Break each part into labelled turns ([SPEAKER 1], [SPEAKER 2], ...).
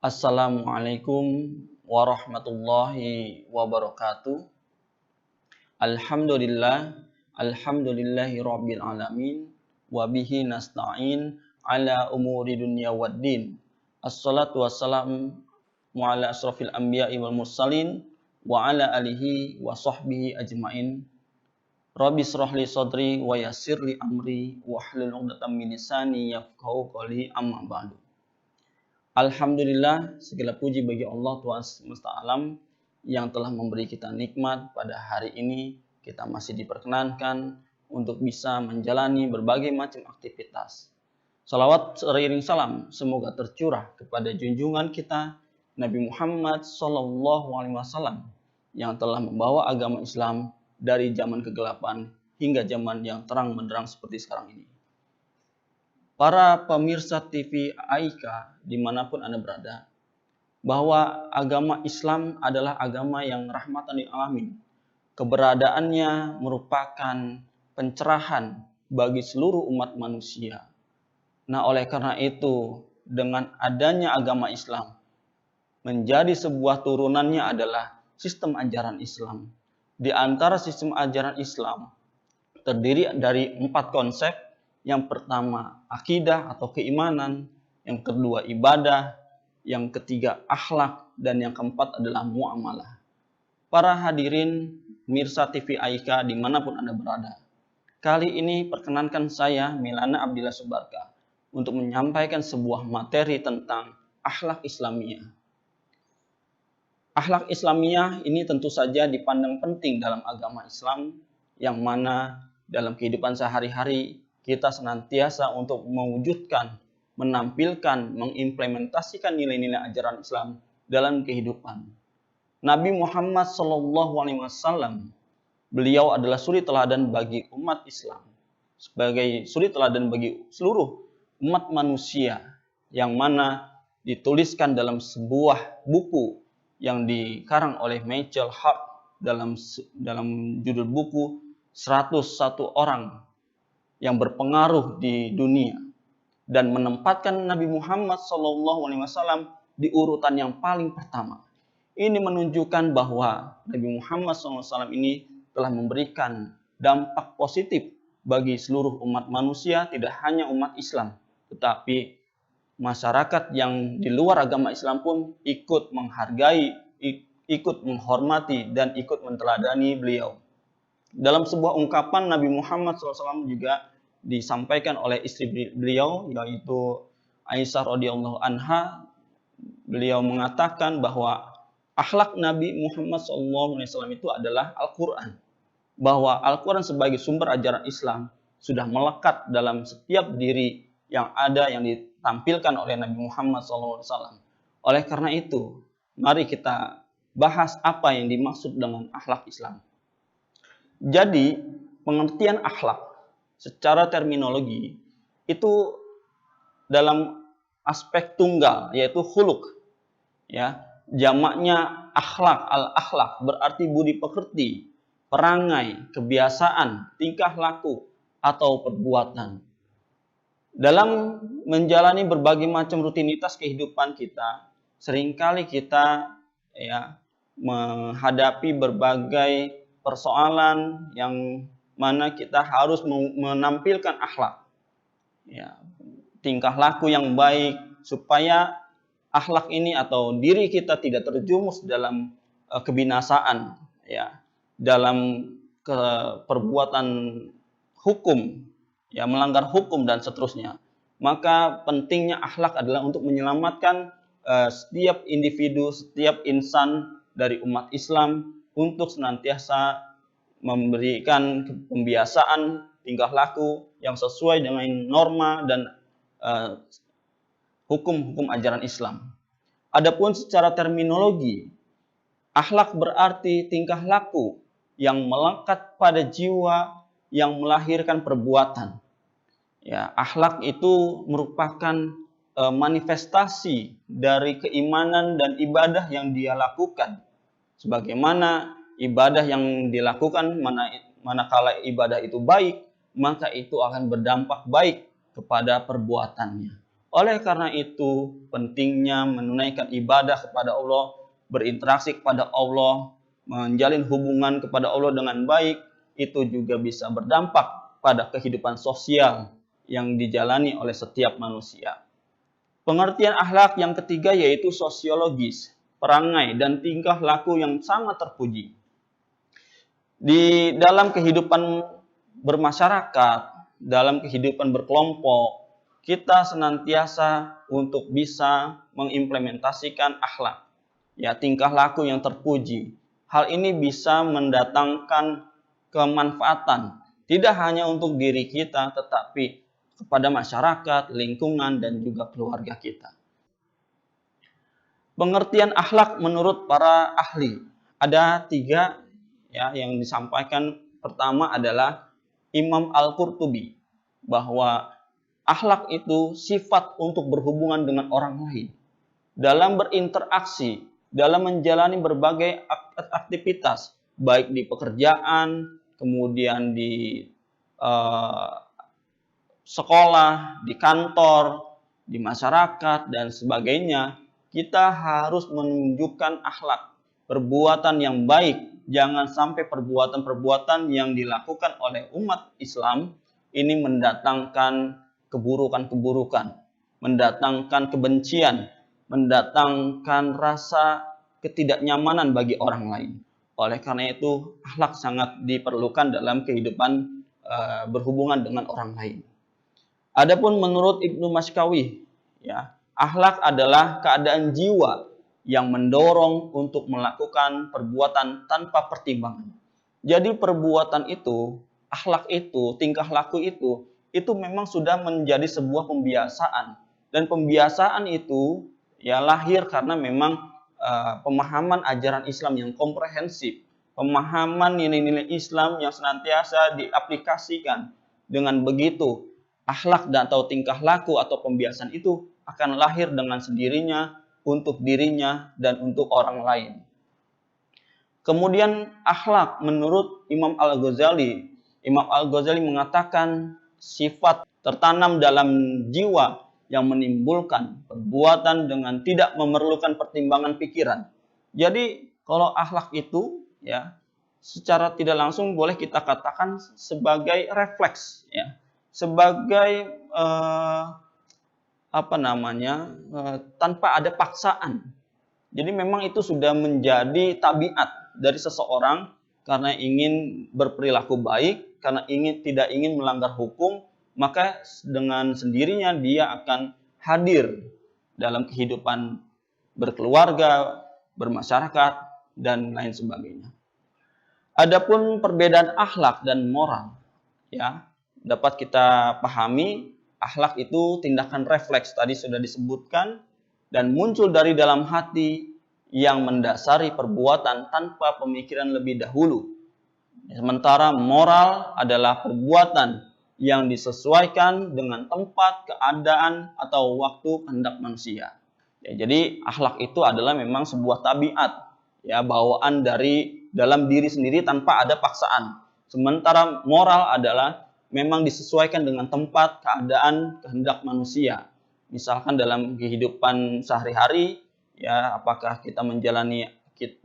[SPEAKER 1] Assalamualaikum warahmatullahi wabarakatuh. Alhamdulillahi rabbil alamin. Wabihi nasta'in ala umuri dunya waddin. Assalatu wassalamu ala asrafil anbiya'i wal mursalin wa ala alihi wa sahbihi ajmain. Rabbi shrah li sadri wa yassir li amri wahlul 'uqdatam min lisani yafqahu qawli, amma ba'du. Alhamdulillah, segala puji bagi Allah Tuhan semesta alam yang telah memberi kita nikmat pada hari ini. Kita masih diperkenankan untuk bisa menjalani berbagai macam aktivitas. Salawat seiring salam semoga tercurah kepada junjungan kita Nabi Muhammad SAW yang telah membawa agama Islam dari zaman kegelapan hingga zaman yang terang benderang seperti sekarang ini. Para pemirsa TV AIKA dimanapun Anda berada, bahwa agama Islam adalah agama yang rahmatan lil alamin. Keberadaannya merupakan pencerahan bagi seluruh umat manusia. Nah, oleh karena itu, dengan adanya agama Islam, menjadi sebuah turunannya adalah sistem ajaran Islam. Di antara sistem ajaran Islam, terdiri dari 4 konsep. Yang pertama, akidah atau keimanan. Yang kedua, ibadah. Yang ketiga, akhlak. Dan yang keempat adalah muamalah. Para hadirin mirsa TV AIKA dimanapun Anda berada. Kali ini perkenankan saya, Milana Abdillah Subarka, untuk menyampaikan sebuah materi tentang akhlak Islamiyah. Akhlak Islamiyah ini tentu saja dipandang penting dalam agama Islam, yang mana dalam kehidupan sehari-hari kita senantiasa untuk mewujudkan, menampilkan, mengimplementasikan nilai-nilai ajaran Islam dalam kehidupan. Nabi Muhammad SAW, beliau adalah suri teladan bagi umat Islam, sebagai suri teladan bagi seluruh umat manusia, yang mana dituliskan dalam sebuah buku yang dikarang oleh Michael Hart dalam judul buku 101 orang yang berpengaruh di dunia, dan menempatkan Nabi Muhammad SAW di urutan yang paling pertama. Ini menunjukkan bahwa Nabi Muhammad SAW ini telah memberikan dampak positif bagi seluruh umat manusia, tidak hanya umat Islam, tetapi masyarakat yang di luar agama Islam pun ikut menghargai, ikut menghormati, dan ikut menteladani beliau. Dalam sebuah ungkapan Nabi Muhammad SAW juga disampaikan oleh istri beliau, yaitu Aisyah radhiyallahu anha. Beliau mengatakan bahwa akhlak Nabi Muhammad SAW itu adalah Al-Quran. Bahwa Al-Quran sebagai sumber ajaran Islam sudah melekat dalam setiap diri yang ada, yang ditampilkan oleh Nabi Muhammad SAW. Oleh karena itu, mari kita bahas apa yang dimaksud dengan akhlak Islam. Jadi, pengertian akhlak secara terminologi itu dalam aspek tunggal, yaitu khuluq. Ya, jamaknya akhlak, al-akhlak berarti budi pekerti, perangai, kebiasaan, tingkah laku atau perbuatan. Dalam menjalani berbagai macam rutinitas kehidupan kita, seringkali kita menghadapi berbagai persoalan yang mana kita harus menampilkan akhlak, tingkah laku yang baik, supaya akhlak ini atau diri kita tidak terjumus dalam kebinasaan, dalam perbuatan hukum, melanggar hukum dan seterusnya. Maka pentingnya akhlak adalah untuk menyelamatkan setiap individu, setiap insan dari umat Islam untuk senantiasa memberikan pembiasaan tingkah laku yang sesuai dengan norma dan hukum-hukum ajaran Islam. Adapun secara terminologi, akhlak berarti tingkah laku yang melekat pada jiwa yang melahirkan perbuatan. Akhlak itu merupakan manifestasi dari keimanan dan ibadah yang dia lakukan. Sebagaimana ibadah yang dilakukan, manakala ibadah itu baik, maka itu akan berdampak baik kepada perbuatannya. Oleh karena itu, pentingnya menunaikan ibadah kepada Allah, berinteraksi kepada Allah, menjalin hubungan kepada Allah dengan baik, itu juga bisa berdampak pada kehidupan sosial yang dijalani oleh setiap manusia. Pengertian akhlak yang ketiga yaitu sosiologis, perangai dan tingkah laku yang sangat terpuji. Di dalam kehidupan bermasyarakat, dalam kehidupan berkelompok, kita senantiasa untuk bisa mengimplementasikan akhlak, ya, tingkah laku yang terpuji. Hal ini bisa mendatangkan kemanfaatan, tidak hanya untuk diri kita, tetapi kepada masyarakat, lingkungan, dan juga keluarga kita. Pengertian akhlak menurut para ahli, ada 3 ya yang disampaikan. Pertama adalah Imam Al-Qurtubi, bahwa akhlak itu sifat untuk berhubungan dengan orang lain, dalam berinteraksi, dalam menjalani berbagai aktivitas, baik di pekerjaan, kemudian di sekolah, di kantor, di masyarakat, dan sebagainya. Kita harus menunjukkan akhlak, perbuatan yang baik. Jangan sampai perbuatan-perbuatan yang dilakukan oleh umat Islam ini mendatangkan keburukan-keburukan, mendatangkan kebencian, mendatangkan rasa ketidaknyamanan bagi orang lain. Oleh karena itu, akhlak sangat diperlukan dalam kehidupan berhubungan dengan orang lain. Adapun menurut Ibnu Masykawi, ya, akhlak adalah keadaan jiwa yang mendorong untuk melakukan perbuatan tanpa pertimbangan. Jadi perbuatan itu, akhlak itu, tingkah laku itu memang sudah menjadi sebuah pembiasaan. Dan pembiasaan itu ya lahir karena memang pemahaman ajaran Islam yang komprehensif, pemahaman nilai-nilai Islam yang senantiasa diaplikasikan. Dengan begitu, akhlak dan atau tingkah laku atau pembiasaan itu akan lahir dengan sendirinya untuk dirinya dan untuk orang lain. Kemudian akhlak menurut Imam Al-Ghazali. Imam Al-Ghazali mengatakan sifat tertanam dalam jiwa yang menimbulkan perbuatan dengan tidak memerlukan pertimbangan pikiran. Jadi kalau akhlak itu ya secara tidak langsung boleh kita katakan sebagai refleks, ya, sebagai tanpa ada paksaan. Jadi memang itu sudah menjadi tabiat dari seseorang karena ingin berperilaku baik, karena tidak ingin melanggar hukum, maka dengan sendirinya dia akan hadir dalam kehidupan berkeluarga, bermasyarakat, dan lain sebagainya. Adapun perbedaan akhlak dan moral, ya, dapat kita pahami. Akhlak itu tindakan refleks, tadi sudah disebutkan, dan muncul dari dalam hati yang mendasari perbuatan tanpa pemikiran lebih dahulu. Sementara moral adalah perbuatan yang disesuaikan dengan tempat, keadaan, atau waktu kehendak manusia. Ya, jadi akhlak itu adalah memang sebuah tabiat, ya, bawaan dari dalam diri sendiri tanpa ada paksaan. Sementara moral adalah memang disesuaikan dengan tempat, keadaan, kehendak manusia. Misalkan dalam kehidupan sehari-hari, ya, apakah kita menjalani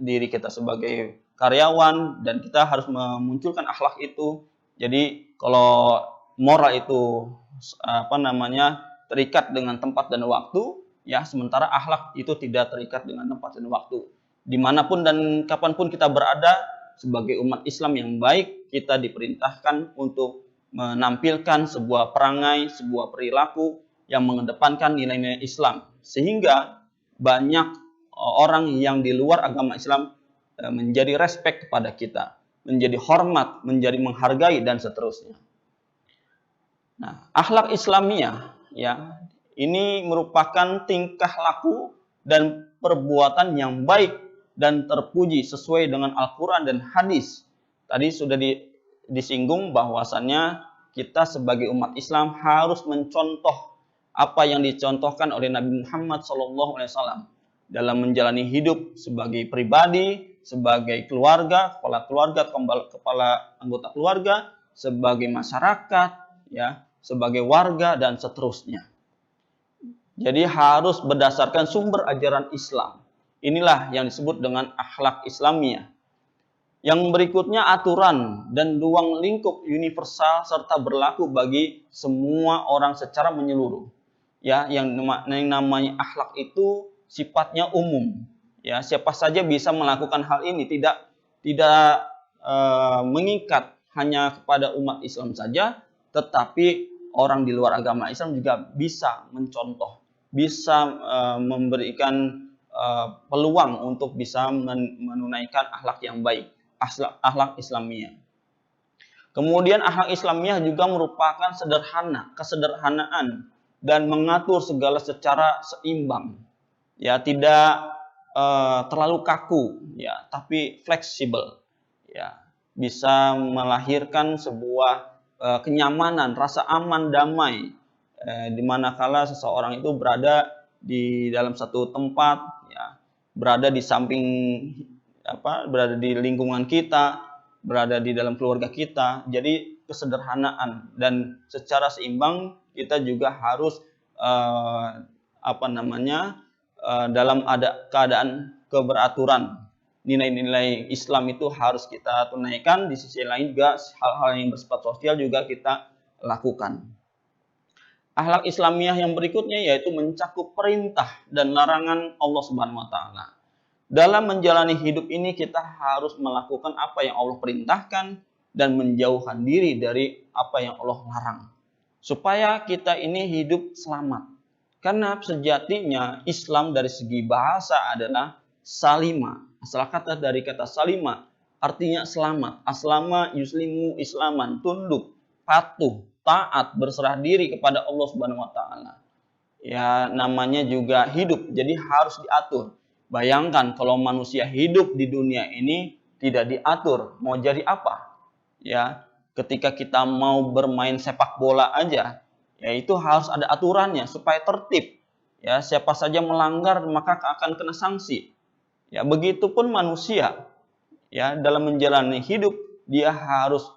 [SPEAKER 1] diri kita sebagai karyawan dan kita harus memunculkan akhlak itu. Jadi kalau moral itu terikat dengan tempat dan waktu, ya, sementara akhlak itu tidak terikat dengan tempat dan waktu. Dimanapun dan kapanpun kita berada sebagai umat Islam yang baik, kita diperintahkan untuk menampilkan sebuah perangai, sebuah perilaku yang mengedepankan nilai-nilai Islam. Sehingga banyak orang yang di luar agama Islam menjadi respect kepada kita, menjadi hormat, menjadi menghargai, dan seterusnya. Nah, akhlak Islamiyah, ya, ini merupakan tingkah laku dan perbuatan yang baik dan terpuji sesuai dengan Al-Quran dan hadis. Tadi sudah disinggung bahwasannya kita sebagai umat Islam harus mencontoh apa yang dicontohkan oleh Nabi Muhammad SAW dalam menjalani hidup sebagai pribadi, sebagai keluarga, kepala anggota keluarga, sebagai masyarakat, ya, sebagai warga, dan seterusnya. Jadi harus berdasarkan sumber ajaran Islam. Inilah yang disebut dengan akhlak Islamiyah. Yang berikutnya aturan dan ruang lingkup universal serta berlaku bagi semua orang secara menyeluruh. Ya, yang namanya akhlak itu sifatnya umum. Ya, siapa saja bisa melakukan hal ini, tidak mengikat hanya kepada umat Islam saja, tetapi orang di luar agama Islam juga bisa mencontoh, bisa memberikan peluang untuk bisa menunaikan akhlak yang baik. Akhlak Islamiyah. Kemudian akhlak Islamiyah juga merupakan kesederhanaan dan mengatur segala secara seimbang. Ya, tidak terlalu kaku, ya, tapi fleksibel. Ya, bisa melahirkan sebuah kenyamanan, rasa aman, damai di manakala seseorang itu berada di dalam satu tempat, ya, berada di samping berada di lingkungan kita, berada di dalam keluarga kita. Jadi kesederhanaan dan secara seimbang kita juga harus dalam keadaan keberaturan. Nilai-nilai Islam itu harus kita tunaikan. Di sisi lain juga hal-hal yang bersifat sosial juga kita lakukan. Akhlak Islamiyah yang berikutnya yaitu mencakup perintah dan larangan Allah Subhanahu wa taala. Dalam menjalani hidup ini kita harus melakukan apa yang Allah perintahkan dan menjauhkan diri dari apa yang Allah larang. Supaya kita ini hidup selamat. Karena sejatinya Islam dari segi bahasa adalah salima. Asal kata dari kata salima artinya selamat. Aslama yuslimu islaman, tunduk, patuh, taat, berserah diri kepada Allah Subhanahu wa taala. Ya, namanya juga hidup, jadi harus diatur. Bayangkan kalau manusia hidup di dunia ini tidak diatur, mau jadi apa? Ya, ketika kita mau bermain sepak bola aja, ya itu harus ada aturannya supaya tertib. Ya, siapa saja melanggar maka akan kena sanksi. Ya, begitupun manusia. Ya, dalam menjalani hidup dia harus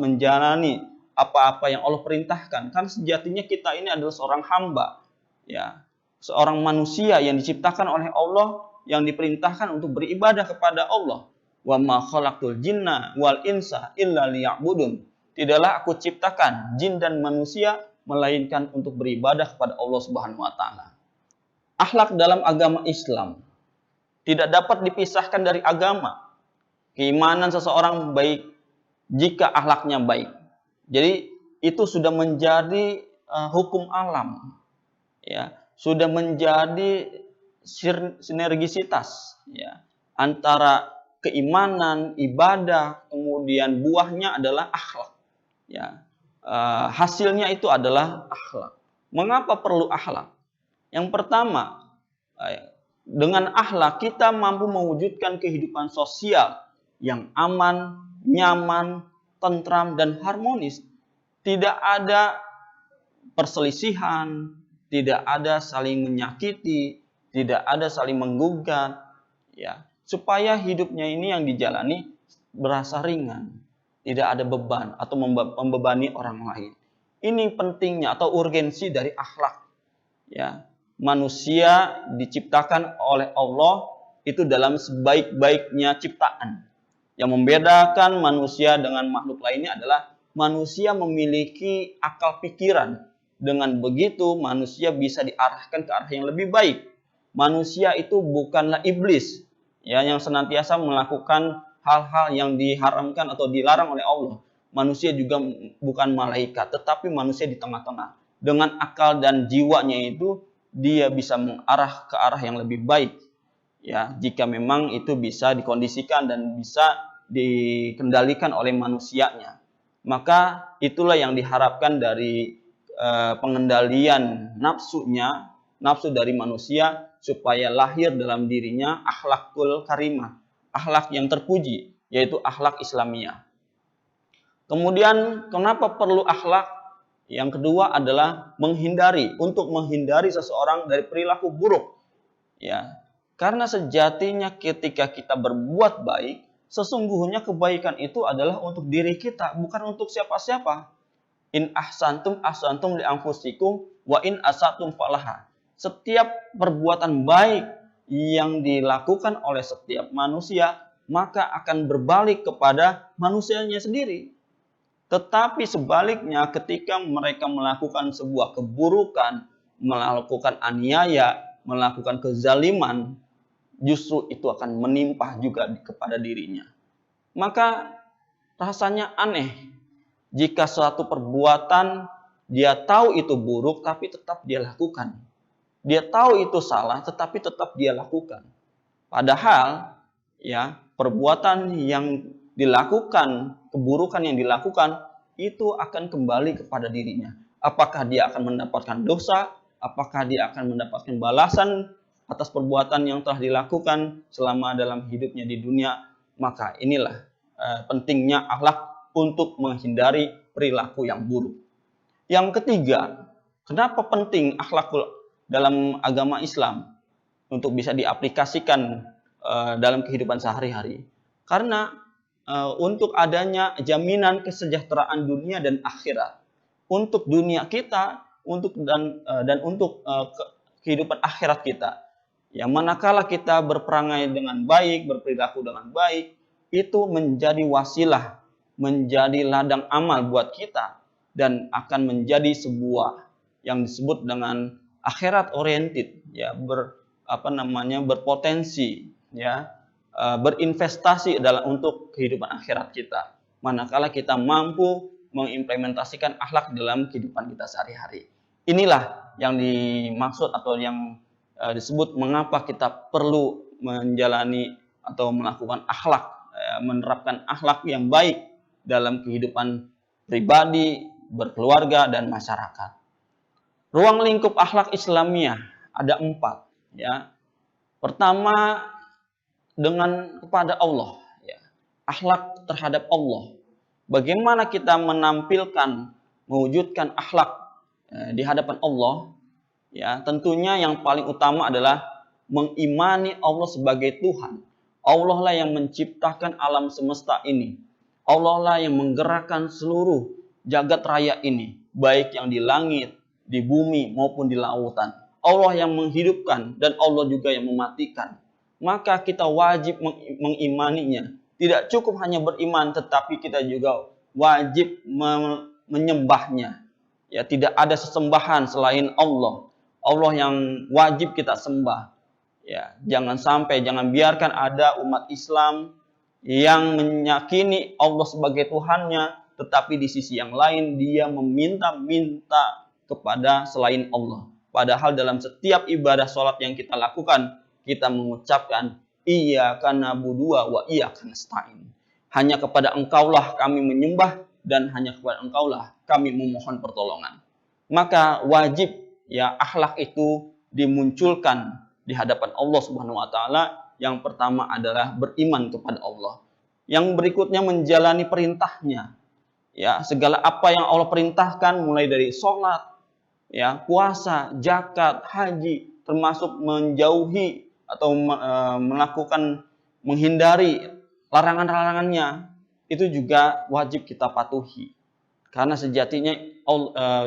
[SPEAKER 1] menjalani apa-apa yang Allah perintahkan. Kan sejatinya kita ini adalah seorang hamba. Ya, seorang manusia yang diciptakan oleh Allah, yang diperintahkan untuk beribadah kepada Allah. Wa ma khalaqtul jinna wal insa illa liya'budun. Tidaklah aku ciptakan jin dan manusia melainkan untuk beribadah kepada Allah Subhanahu wa taala. Akhlak dalam agama Islam tidak dapat dipisahkan dari agama. Keimanan seseorang baik jika akhlaknya baik. Jadi itu sudah menjadi hukum alam. Ya, sudah menjadi sinergisitas, ya, antara keimanan, ibadah, kemudian buahnya adalah akhlak. Ya, hasilnya itu adalah akhlak. Mengapa perlu akhlak? Yang pertama, dengan akhlak kita mampu mewujudkan kehidupan sosial yang aman, nyaman, tentram, dan harmonis. Tidak ada perselisihan, tidak ada saling menyakiti, tidak ada saling menggugat, ya, supaya hidupnya ini yang dijalani berasa ringan, tidak ada beban atau membebani orang lain. Ini pentingnya atau urgensi dari akhlak. Ya, manusia diciptakan oleh Allah itu dalam sebaik-baiknya ciptaan. Yang membedakan manusia dengan makhluk lainnya adalah manusia memiliki akal pikiran. Dengan begitu manusia bisa diarahkan ke arah yang lebih baik. Manusia itu bukanlah iblis, ya, yang senantiasa melakukan hal-hal yang diharamkan atau dilarang oleh Allah. Manusia juga bukan malaikat, tetapi manusia di tengah-tengah. Dengan akal dan jiwanya itu dia bisa mengarah ke arah yang lebih baik. Ya, jika memang itu bisa dikondisikan dan bisa dikendalikan oleh manusianya. Maka itulah yang diharapkan dari pengendalian nafsu dari manusia supaya lahir dalam dirinya akhlakul karimah, akhlak yang terpuji, yaitu akhlak Islamiyah. Kemudian kenapa perlu akhlak? Yang kedua adalah untuk menghindari seseorang dari perilaku buruk. Ya, karena sejatinya ketika kita berbuat baik, sesungguhnya kebaikan itu adalah untuk diri kita, bukan untuk siapa-siapa. In ahsantum ahsantum li anfusikum wa in asatum falaha. Setiap perbuatan baik yang dilakukan oleh setiap manusia maka akan berbalik kepada manusianya sendiri. Tetapi sebaliknya ketika mereka melakukan sebuah keburukan, melakukan aniaya, melakukan kezaliman, justru itu akan menimpa juga kepada dirinya. Maka rasanya aneh jika suatu perbuatan dia tahu itu buruk tapi tetap dia lakukan. Dia tahu itu salah tetapi tetap dia lakukan. Padahal ya, perbuatan yang dilakukan, keburukan yang dilakukan itu akan kembali kepada dirinya. Apakah dia akan mendapatkan dosa? Apakah dia akan mendapatkan balasan atas perbuatan yang telah dilakukan selama dalam hidupnya di dunia? Maka inilah pentingnya akhlak untuk menghindari perilaku yang buruk. Yang ketiga, kenapa penting akhlak dalam agama Islam untuk bisa diaplikasikan dalam kehidupan sehari-hari? Karena untuk adanya jaminan kesejahteraan dunia dan akhirat. Untuk dunia kita, untuk kehidupan akhirat kita. Yang manakala kita berperangai dengan baik, berperilaku dengan baik, itu menjadi wasilah, menjadi ladang amal buat kita dan akan menjadi sebuah yang disebut dengan akhirat oriented, ya, berpotensi, ya, berinvestasi untuk kehidupan akhirat kita. Manakala kita mampu mengimplementasikan akhlak dalam kehidupan kita sehari-hari. Inilah yang dimaksud atau yang disebut mengapa kita perlu menjalani atau melakukan akhlak, menerapkan akhlak yang baik dalam kehidupan pribadi, berkeluarga, dan masyarakat. Ruang lingkup akhlak Islamiyah ada 4. Ya. Pertama, dengan kepada Allah. Ya. Akhlak terhadap Allah. Bagaimana kita menampilkan, mewujudkan akhlak di hadapan Allah? Ya, tentunya yang paling utama adalah mengimani Allah sebagai Tuhan. Allah lah yang menciptakan alam semesta ini. Allah lah yang menggerakkan seluruh jagat raya ini, baik yang di langit, di bumi maupun di lautan. Allah yang menghidupkan dan Allah juga yang mematikan. Maka kita wajib mengimaninya. Tidak cukup hanya beriman, tetapi kita juga wajib menyembahnya. Ya, tidak ada sesembahan selain Allah. Allah yang wajib kita sembah. Ya, jangan biarkan ada umat Islam yang meyakini Allah sebagai Tuhannya, tetapi di sisi yang lain dia meminta-minta kepada selain Allah. Padahal dalam setiap ibadah sholat yang kita lakukan, kita mengucapkan iyyaka na'budu wa iyyaka nasta'in. Hanya kepada Engkaulah kami menyembah dan hanya kepada Engkaulah kami memohon pertolongan. Maka wajib ya akhlak itu dimunculkan di hadapan Allah Subhanahu wa taala. Yang pertama adalah beriman kepada Allah. Yang berikutnya menjalani perintahnya. Ya, segala apa yang Allah perintahkan mulai dari sholat, ya, puasa, zakat, haji, termasuk menjauhi atau menghindari larangan-larangannya, itu juga wajib kita patuhi. Karena sejatinya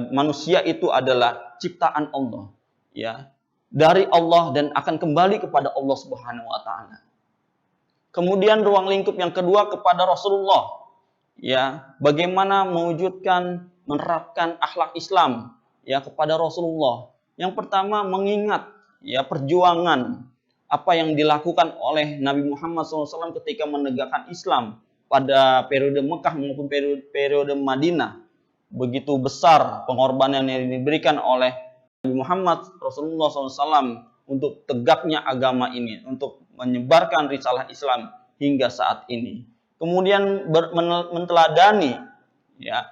[SPEAKER 1] manusia itu adalah ciptaan Allah, ya, dari Allah dan akan kembali kepada Allah Subhanahu wa taala. Kemudian ruang lingkup yang kedua kepada Rasulullah, ya, bagaimana menerapkan akhlak Islam, ya, kepada Rasulullah. Yang pertama mengingat, ya, perjuangan apa yang dilakukan oleh Nabi Muhammad SAW ketika menegakkan Islam pada periode Mekah maupun periode Madinah. Begitu besar pengorbanan yang diberikan oleh Nabi Muhammad Rasulullah SAW untuk tegaknya agama ini, untuk menyebarkan risalah Islam hingga saat ini. Kemudian menteladani, ya,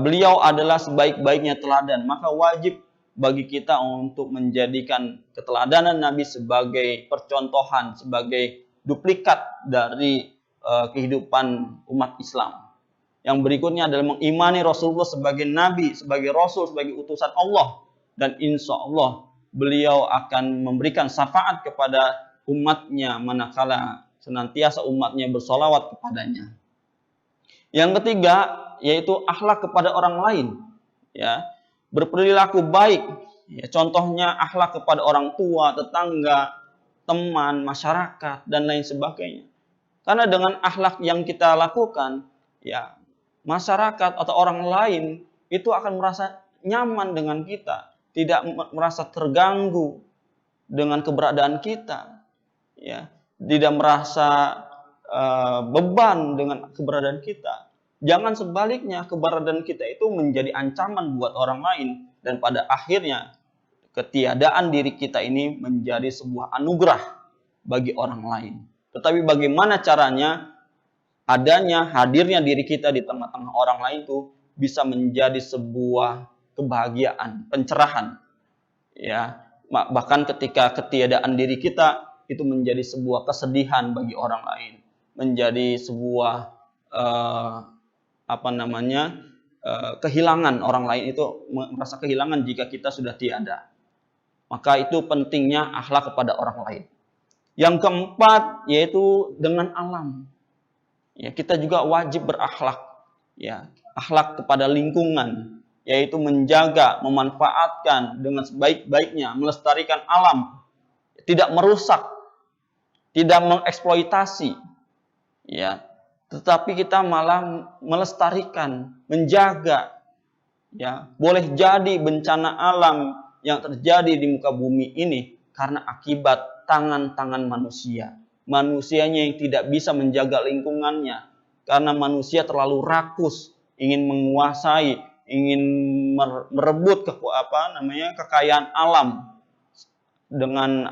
[SPEAKER 1] beliau adalah sebaik-baiknya teladan, maka wajib bagi kita untuk menjadikan keteladanan Nabi sebagai percontohan, sebagai duplikat dari kehidupan umat Islam. Yang berikutnya adalah mengimani Rasulullah sebagai Nabi, sebagai Rasul, sebagai utusan Allah. Dan insya Allah beliau akan memberikan syafaat kepada umatnya manakala senantiasa umatnya bersolawat kepadanya. Yang ketiga yaitu akhlak kepada orang lain. Ya, berperilaku baik. Ya, contohnya akhlak kepada orang tua, tetangga, teman, masyarakat, dan lain sebagainya. Karena dengan akhlak yang kita lakukan, ya masyarakat atau orang lain itu akan merasa nyaman dengan kita, tidak merasa terganggu dengan keberadaan kita, ya, tidak merasa beban dengan keberadaan kita. Jangan sebaliknya, keberadaan kita itu menjadi ancaman buat orang lain, dan pada akhirnya ketiadaan diri kita ini menjadi sebuah anugerah bagi orang lain. Tetapi bagaimana caranya hadirnya diri kita di tengah-tengah orang lain itu bisa menjadi sebuah kebahagiaan, pencerahan. Ya, bahkan ketika ketiadaan diri kita itu menjadi sebuah kesedihan bagi orang lain, menjadi sebuah kehilangan. Orang lain itu merasa kehilangan jika kita sudah tiada. Maka itu pentingnya akhlak kepada orang lain. Yang keempat yaitu dengan alam. Ya, kita juga wajib berakhlak. Ya, akhlak kepada lingkungan, yaitu menjaga, memanfaatkan dengan sebaik-baiknya, melestarikan alam, tidak merusak, tidak mengeksploitasi. Ya, tetapi kita malah melestarikan, menjaga. Ya, boleh jadi bencana alam yang terjadi di muka bumi ini karena akibat tangan-tangan manusia. Manusianya yang tidak bisa menjaga lingkungannya karena manusia terlalu rakus, ingin menguasai, ingin merebut kekayaan alam dengan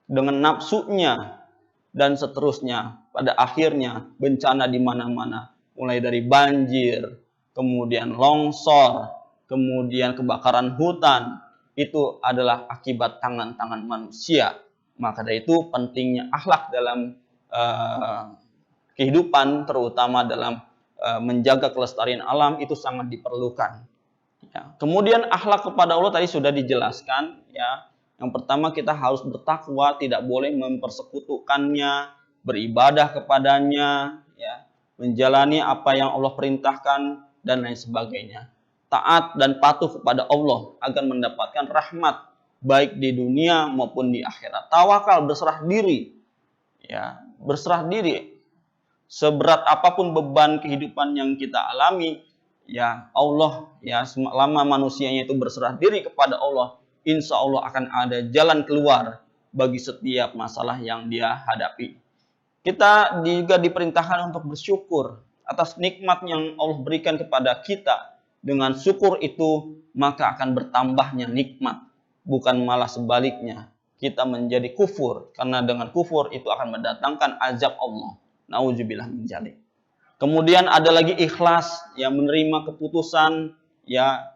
[SPEAKER 1] dengan nafsunya dan seterusnya. Pada akhirnya bencana di mana-mana, mulai dari banjir, kemudian longsor, kemudian kebakaran hutan, itu adalah akibat tangan-tangan manusia. Maka dari itu pentingnya akhlak dalam kehidupan, terutama dalam menjaga kelestarian alam, itu sangat diperlukan. Ya. Kemudian akhlak kepada Allah tadi sudah dijelaskan. Ya. Yang pertama kita harus bertakwa, tidak boleh mempersekutukannya, beribadah kepadanya, ya, menjalani apa yang Allah perintahkan dan lain sebagainya. Taat dan patuh kepada Allah agar mendapatkan rahmat baik di dunia maupun di akhirat. Tawakal, berserah diri. Ya, berserah diri. Seberat apapun beban kehidupan yang kita alami, ya Allah, ya selama manusianya itu berserah diri kepada Allah, insya Allah akan ada jalan keluar bagi setiap masalah yang dia hadapi. Kita juga diperintahkan untuk bersyukur atas nikmat yang Allah berikan kepada kita. Dengan syukur itu maka akan bertambahnya nikmat, bukan malah sebaliknya kita menjadi kufur, karena dengan kufur itu akan mendatangkan azab Allah. Nauzubillah min dzalik. Kemudian ada lagi ikhlas, yang menerima keputusan, ya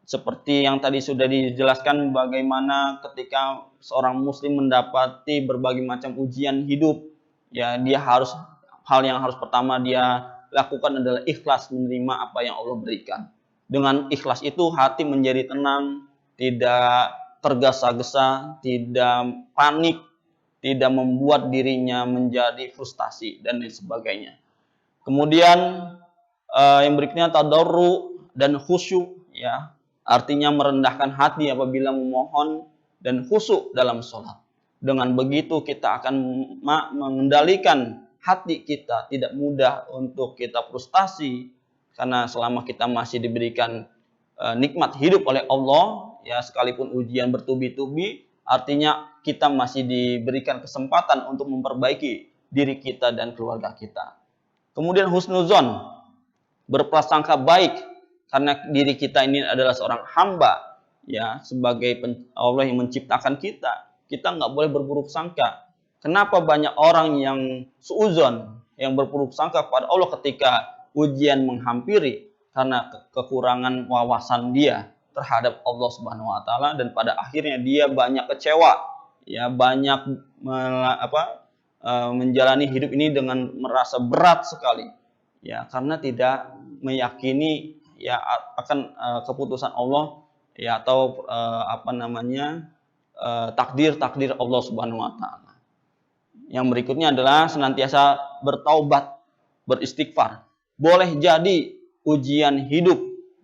[SPEAKER 1] seperti yang tadi sudah dijelaskan bagaimana ketika seorang muslim mendapati berbagai macam ujian hidup, ya hal yang harus pertama dia lakukan adalah ikhlas menerima apa yang Allah berikan. Dengan ikhlas itu hati menjadi tenang, tidak tergesa-gesa, tidak panik, tidak membuat dirinya menjadi frustasi dan lain sebagainya. Kemudian yang berikutnya tadarru dan khusyuk, ya, artinya merendahkan hati apabila memohon dan khusyuk dalam sholat. Dengan begitu kita akan mengendalikan hati kita, tidak mudah untuk kita frustasi. Karena selama kita masih diberikan nikmat hidup oleh Allah, ya sekalipun ujian bertubi-tubi, artinya kita masih diberikan kesempatan untuk memperbaiki diri kita dan keluarga kita. Kemudian husnuzon, berprasangka baik karena diri kita ini adalah seorang hamba, ya sebagai Allah yang menciptakan kita. Kita nggak boleh berburuk sangka. Kenapa banyak orang yang suuzon, yang berburuk sangka kepada Allah ketika ujian menghampiri? Karena kekurangan wawasan dia terhadap Allah Subhanahu wa taala, dan pada akhirnya dia banyak kecewa, ya banyak menjalani hidup ini dengan merasa berat sekali, ya karena tidak meyakini ya akan keputusan Allah, ya atau takdir Allah Subhanahu wa taala. Yang berikutnya adalah senantiasa bertaubat, beristighfar. Boleh jadi ujian hidup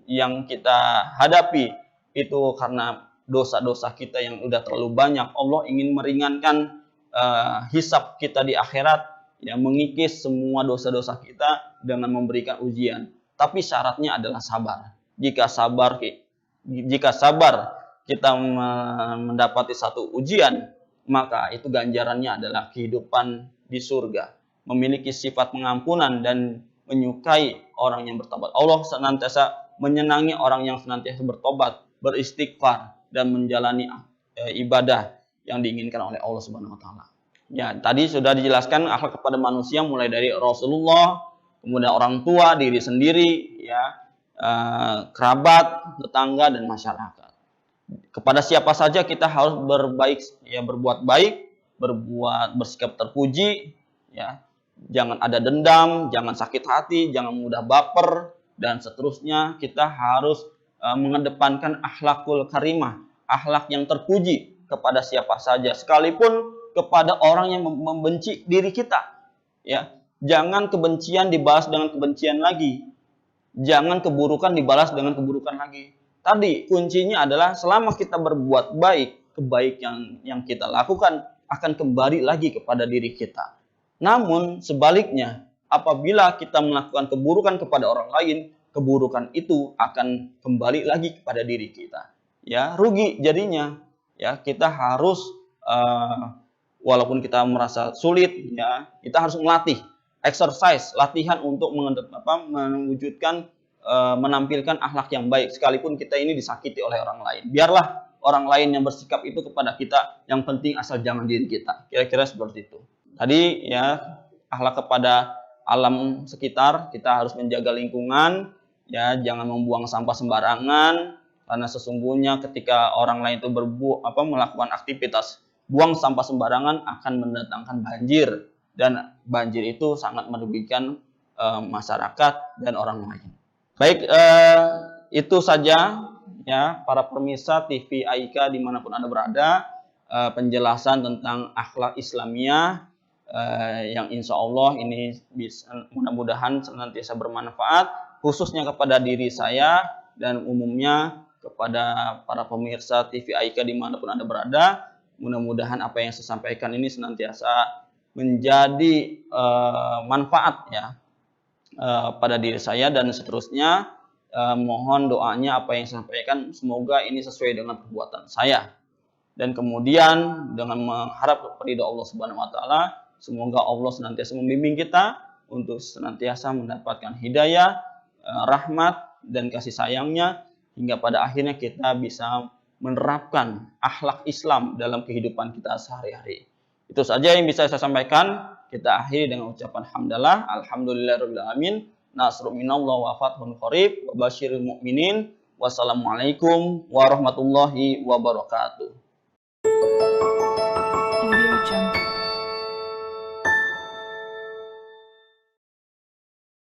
[SPEAKER 1] yang kita hadapi itu karena dosa-dosa kita yang udah terlalu banyak. Allah ingin meringankan hisab kita di akhirat, ya, mengikis semua dosa-dosa kita dengan memberikan ujian. Tapi syaratnya adalah sabar. Jika sabar kita mendapati satu ujian, maka itu ganjarannya adalah kehidupan di surga, memiliki sifat pengampunan dan menyukai orang yang bertobat. Allah senantiasa menyenangi orang yang senantiasa bertobat, beristighfar, dan menjalani ibadah yang diinginkan oleh Allah Subhanahu wa taala. Ya, tadi sudah dijelaskan akhlak kepada manusia mulai dari Rasulullah, kemudian orang tua, diri sendiri, ya, kerabat, tetangga, dan masyarakat. Kepada siapa saja kita harus berbuat baik, bersikap terpuji, ya. Jangan ada dendam, jangan sakit hati, jangan mudah baper, dan seterusnya. Kita harus mengedepankan akhlakul karimah, akhlak yang terpuji kepada siapa saja, sekalipun kepada orang yang membenci diri kita. Ya, jangan kebencian dibalas dengan kebencian lagi. Jangan keburukan dibalas dengan keburukan lagi. Tadi kuncinya adalah selama kita berbuat baik, kebaikan yang kita lakukan akan kembali lagi kepada diri kita. Namun sebaliknya, apabila kita melakukan keburukan kepada orang lain, keburukan itu akan kembali lagi kepada diri kita. Ya, rugi jadinya. Ya, kita harus walaupun kita merasa sulit, ya, kita harus melatih, exercise, latihan untuk mewujudkan, menampilkan akhlak yang baik, sekalipun kita ini disakiti oleh orang lain. Biarlah orang lain yang bersikap itu kepada kita, yang penting asal jangan diri kita. Kira-kira seperti itu. Tadi, ya, akhlak kepada alam sekitar, kita harus menjaga lingkungan, ya, jangan membuang sampah sembarangan, karena sesungguhnya ketika orang lain itu melakukan aktivitas buang sampah sembarangan akan mendatangkan banjir, dan banjir itu sangat merugikan masyarakat dan orang lain. Baik, itu saja, ya, para pemirsa TV AIK dimanapun Anda berada, penjelasan tentang akhlak Islamiyah, yang insya Allah ini bisa, mudah-mudahan senantiasa bermanfaat, khususnya kepada diri saya dan umumnya kepada para pemirsa TV AIK dimanapun Anda berada. Mudah-mudahan apa yang saya sampaikan ini senantiasa menjadi manfaat, ya, pada diri saya dan seterusnya. Mohon doanya apa yang saya sampaikan semoga ini sesuai dengan perbuatan saya. Dan kemudian dengan mengharap kepada Allah Subhanahu wa taala, semoga Allah senantiasa membimbing kita untuk senantiasa mendapatkan hidayah, rahmat, dan kasih sayangnya, hingga pada akhirnya kita bisa menerapkan akhlak Islam dalam kehidupan kita sehari-hari. Itu saja yang bisa saya sampaikan. Kita akhiri dengan ucapan hamdalah, alhamdulillahirabbil alamin, nasrun minallah wa fathun qarib, wa basyiril mu'minin. Wassalamualaikum warahmatullahi wabarakatuh.
[SPEAKER 2] Audio Jungle.